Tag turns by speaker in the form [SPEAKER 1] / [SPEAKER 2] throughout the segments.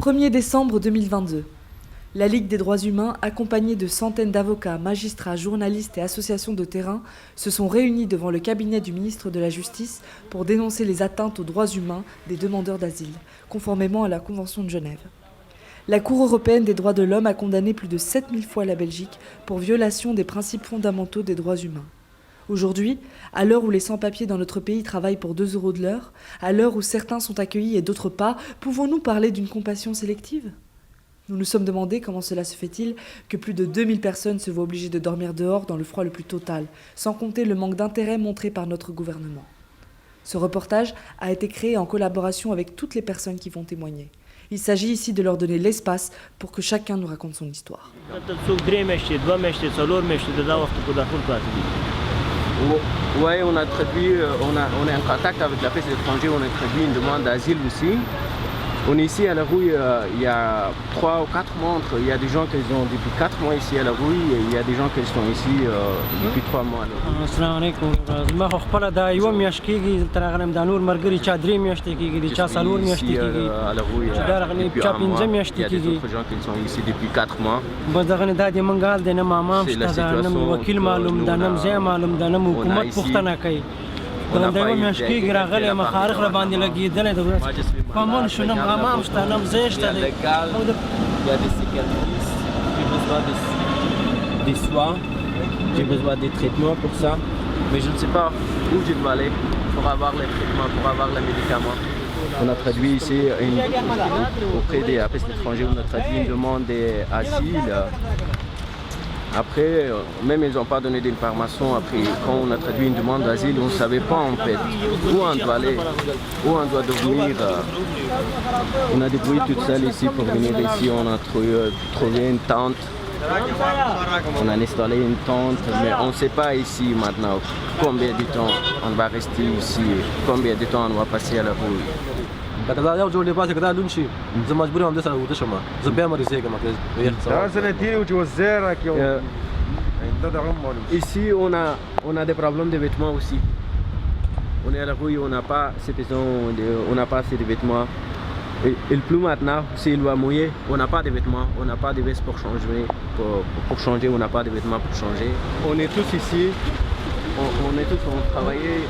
[SPEAKER 1] 1er décembre 2022. La Ligue des droits humains, accompagnée de centaines d'avocats, magistrats, journalistes et associations de terrain, se sont réunis devant le cabinet du ministre de la Justice pour dénoncer les atteintes aux droits humains des demandeurs d'asile, conformément à la Convention de Genève. La Cour européenne des droits de l'homme a condamné plus de 7000 fois la Belgique pour violation des principes fondamentaux des droits humains. Aujourd'hui, à l'heure où les sans-papiers dans notre pays travaillent pour 2 € de l'heure, à l'heure où certains sont accueillis et d'autres pas, pouvons-nous parler d'une compassion sélective ? Nous nous sommes demandé comment cela se fait-il que plus de 2000 personnes se voient obligées de dormir dehors dans le froid le plus total, sans compter le manque d'intérêt montré par notre gouvernement. Ce reportage a été créé en collaboration avec toutes les personnes qui vont témoigner. Il s'agit ici de leur donner l'espace pour que chacun nous raconte son histoire.
[SPEAKER 2] Oui, on a traduit, on est en contact avec la presse étrangère, on a traduit une demande d'asile aussi. On est ici à la Rouille, il y a 3 ou 4 mois, il y a des gens qui sont depuis 4 mois ici à la Rouille et il y a des gens qui sont ici depuis 3 mois.
[SPEAKER 3] السلام عليكم. ما خو خپل دا یو میاشت کېږي تر هغه نه د نور مرګري چا 3 میاشتې کېږي د چا 4 میاشتې کېږي چې دا رغنی چا 5 میاشتې کېږي.
[SPEAKER 2] Il y a d'autres gens qui sont ici depuis 4 mois.
[SPEAKER 3] بس دغه نه د منګال د نه مامام شته دا نه وکیل معلوم دا نه ځای معلوم دا نه حکومت پوښتنه کوي. دا د یو میاشت کېږي راغلی مخارخ را باندې لګېدلی د پامون شو نه مامام شته نه ځای شته دی.
[SPEAKER 2] Il y a des cicatrices, j'ai besoin des soins, j'ai besoin des traitements pour ça, mais je ne sais pas où je dois aller pour avoir les traitements, pour avoir les médicaments. On a traduit ici auprès des APS étrangers, on a traduit une demande d'asile. Après, même ils n'ont pas donné d'informations. Après, quand on a traduit une demande d'asile, on ne savait pas en fait où on doit aller, où on doit dormir. On a débrouillé toute seule ici pour venir ici. On a trouvé une tente. On a installé une tente, mais on ne sait pas ici maintenant combien de temps on va rester ici, combien de temps on va passer à la rue.
[SPEAKER 4] دا یو جوړ لباس کدا لون شي زه مجبور هم د سره وته شم زه بیا مرزيګم
[SPEAKER 2] Ici on a des problèmes de vêtements aussi. On est à la rue, on n'a pas assez de vêtements. Et le plus maintenant, s'il va mouiller, on n'a pas de vêtements, on n'a pas de vestes pour changer, on n'a pas de vêtements pour changer. On est tous ici. On travaillait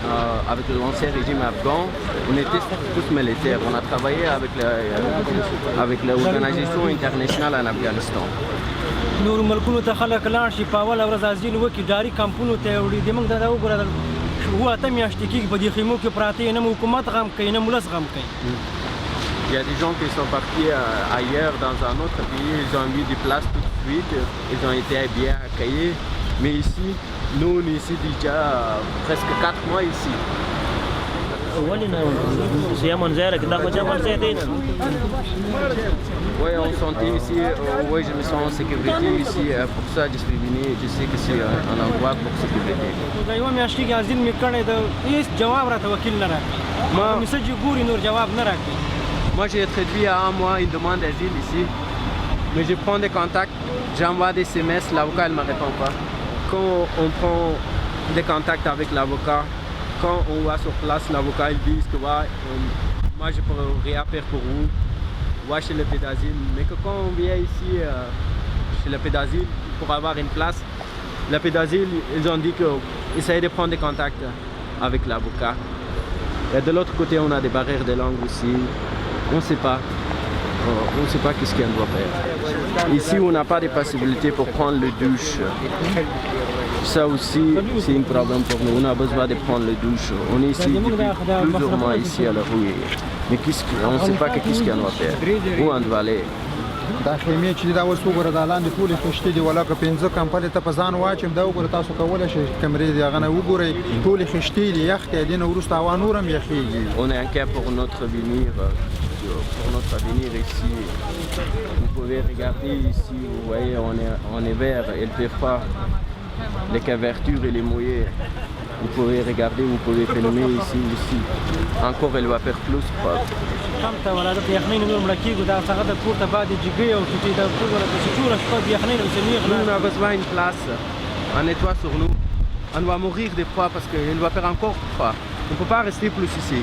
[SPEAKER 2] avec l'ancien régime afghan, on était tous militaires, on a travaillé avec l'organisation internationale en Afghanistan.
[SPEAKER 3] نور ملکونو ته خلک لاړ شي په اوله ورځ ازیل وکړي ډاري کمپونو ته وړي د موږ دا وګوره هو اته میاشتې کېږي په دې خیمو کې پراته نه حکومت غم کوي نه مولس غم کوي.
[SPEAKER 2] Il y a des gens qui sont partis ailleurs dans un autre pays, ils ont eu des places tout de suite, ils ont été bien accueillis, mais ici, nous on est ici déjà presque 4 mois ici. Oui, on sentait ici, oui, je me sens en sécurité ici, pour ça je suis venu, je sais que c'est un endroit pour sécurité. Moi j'ai traduit à 1 mois une demande d'asile ici, mais je prends des contacts, j'envoie des SMS, l'avocat ne me répond pas. Quand on prend des contacts avec l'avocat, quand on va sur place, l'avocat il dit que moi je peux rien faire pour vous, va chez le pédasile. Mais que quand on vient ici chez le pédasile pour avoir une place, le pédasile ils ont dit qu'essayez de prendre des contacts avec l'avocat. Et de l'autre côté on a des barrières de langue aussi, on ne sait pas. On ne sait pas qu'est-ce qu'on doit faire. Ici, on n'a pas de possibilité pour prendre le douche. Ça aussi, c'est un problème pour nous. On a besoin de prendre le douche. On est ici depuis plusieurs mois ici à la rue. Mais on ne sait pas qu'est-ce qu'on doit faire. Où on doit aller.
[SPEAKER 5] دا خیمې چې دا اوس وګوره دا لاندې ټولې خشتې دي ولاکه 15 کمپلې ته په ځان واچم دا وګوره تاسو کولی شئ کمرې دي هغه نه وګورئ ټولې خشتې دي یخ دی دې نه وروسته هوا نور هم یخېږي.
[SPEAKER 2] On est inquiet pour notre avenir ici. Vous pouvez regarder ici, vous voyez on est vert et le pas. Les couvertures et les mouillées. Vous pouvez regarder, vous pouvez filmer ici aussi. Encore elle va faire plus propre. Nous on a besoin d'une place, un nettoie sur nous. On va mourir de froid parce qu'il va faire encore froid. On ne peut pas rester plus ici.